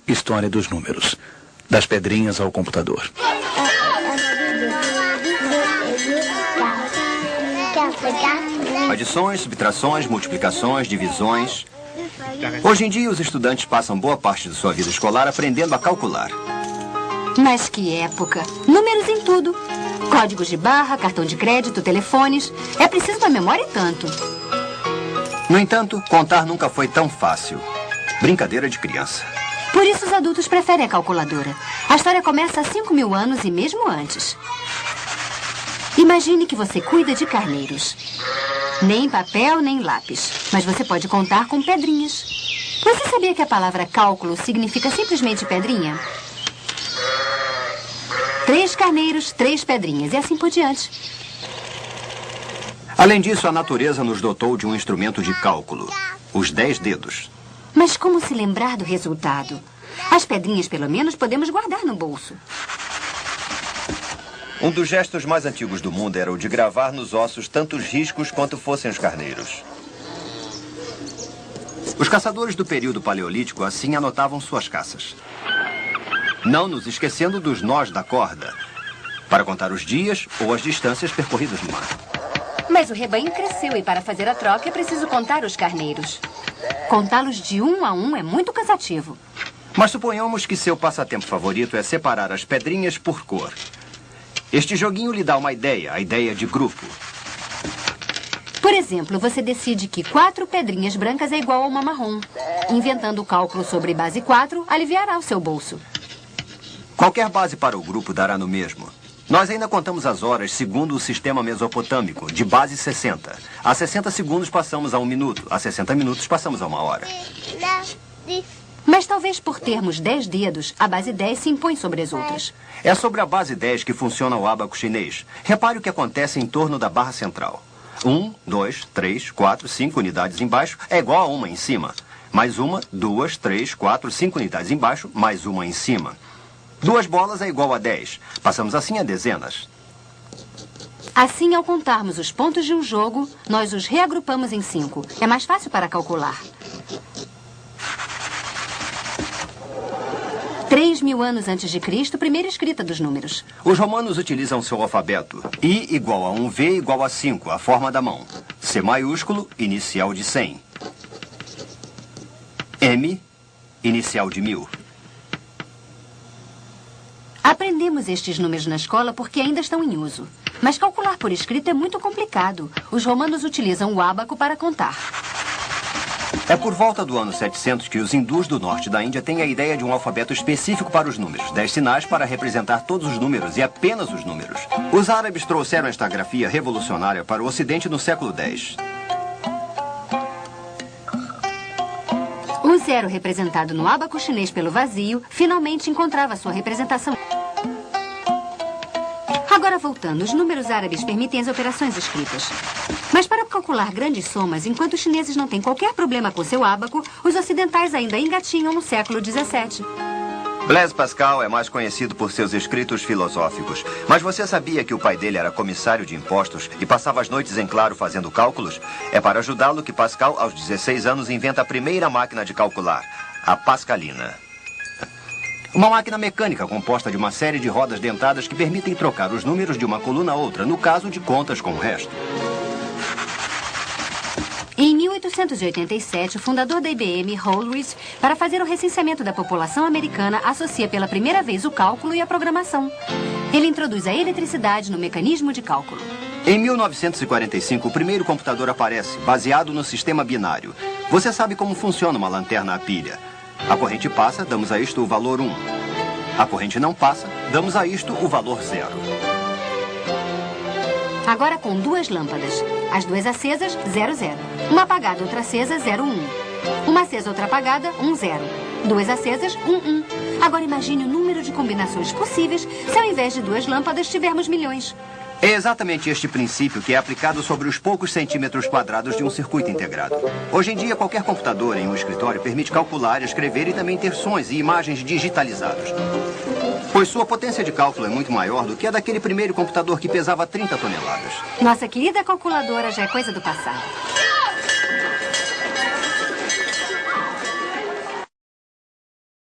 História dos números. Das pedrinhas ao computador. Adições, subtrações, multiplicações, divisões. Hoje em dia, os estudantes passam boa parte de sua vida escolar aprendendo a calcular. Mas que época! Números em tudo. Códigos de barra, cartão de crédito, telefones. É preciso uma memória e tanto. No entanto, contar nunca foi tão fácil. Brincadeira de criança. Por isso os adultos preferem a calculadora. A história começa há 5.000 anos e mesmo antes. Imagine que você cuida de carneiros. Nem papel, nem lápis. Mas você pode contar com pedrinhas. Você sabia que a palavra cálculo significa simplesmente pedrinha? 3 carneiros, 3 pedrinhas e assim por diante. Além disso, a natureza nos dotou de um instrumento de cálculo. Os 10 dedos. Mas como se lembrar do resultado? As pedrinhas, pelo menos, podemos guardar no bolso. Um dos gestos mais antigos do mundo era o de gravar nos ossos tantos riscos quanto fossem os carneiros. Os caçadores do período paleolítico assim anotavam suas caças. Não nos esquecendo dos nós da corda, para contar os dias ou as distâncias percorridas no mar. Mas o rebanho cresceu e para fazer a troca é preciso contar os carneiros. Contá-los de 1 a 1 é muito cansativo. Mas suponhamos que seu passatempo favorito é separar as pedrinhas por cor. Este joguinho lhe dá uma ideia, a ideia de grupo. Por exemplo, você decide que 4 pedrinhas brancas é igual a uma marrom. Inventando o cálculo sobre base 4, aliviará o seu bolso. Qualquer base para o grupo dará no mesmo. Nós ainda contamos as horas segundo o sistema mesopotâmico, de base 60. A 60 segundos passamos a 1 minuto, a 60 minutos passamos a 1 hora. Mas talvez por termos 10 dedos, a base 10 se impõe sobre as outras. É sobre a base 10 que funciona o ábaco chinês. Repare o que acontece em torno da barra central. 1, 2, 3, 4, 5 unidades embaixo é igual a 1 em cima. Mais 1, 2, 3, 4, 5 unidades embaixo, mais 1 em cima. 2 bolas é igual a 10. Passamos assim a dezenas. Assim, ao contarmos os pontos de um jogo, nós os reagrupamos em 5. É mais fácil para calcular. 3.000 anos antes de Cristo, primeira escrita dos números. Os romanos utilizam seu alfabeto. I igual a 1, V igual a 5, a forma da mão. C maiúsculo, inicial de 100. M, inicial de 1000. Aprendemos estes números na escola porque ainda estão em uso. Mas calcular por escrito é muito complicado. Os romanos utilizam o ábaco para contar. É por volta do ano 700 que os hindus do norte da Índia têm a ideia de um alfabeto específico para os números. 10 sinais para representar todos os números e apenas os números. Os árabes trouxeram esta grafia revolucionária para o ocidente no século X. O 0, representado no ábaco chinês pelo vazio, finalmente encontrava sua representação. Agora voltando, os números árabes permitem as operações escritas. Mas para calcular grandes somas, enquanto os chineses não têm qualquer problema com seu ábaco, os ocidentais ainda engatinham no século XVII. Blaise Pascal é mais conhecido por seus escritos filosóficos. Mas você sabia que o pai dele era comissário de impostos e passava as noites em claro fazendo cálculos? É para ajudá-lo que Pascal, aos 16 anos, inventa a primeira máquina de calcular, a Pascalina. Uma máquina mecânica composta de uma série de rodas dentadas que permitem trocar os números de uma coluna a outra, no caso de contas com o resto. Em 1887, o fundador da IBM, Hollerith, para fazer o recenseamento da população americana, associa pela primeira vez o cálculo e a programação. Ele introduz a eletricidade no mecanismo de cálculo. Em 1945, o primeiro computador aparece, baseado no sistema binário. Você sabe como funciona uma lanterna a pilha. A corrente passa, damos a isto o valor 1. A corrente não passa, damos a isto o valor 0. Agora com 2 lâmpadas. As 2 acesas, 00. Uma apagada, outra acesa, 01. Uma acesa, outra apagada, 10. 2 acesas, 11. Agora imagine o número de combinações possíveis se ao invés de 2 lâmpadas tivermos milhões. É exatamente este princípio que é aplicado sobre os poucos centímetros quadrados de um circuito integrado. Hoje em dia, qualquer computador em um escritório permite calcular, escrever e também ter sons e imagens digitalizados. Pois sua potência de cálculo é muito maior do que a daquele primeiro computador que pesava 30 toneladas. Nossa querida calculadora já é coisa do passado.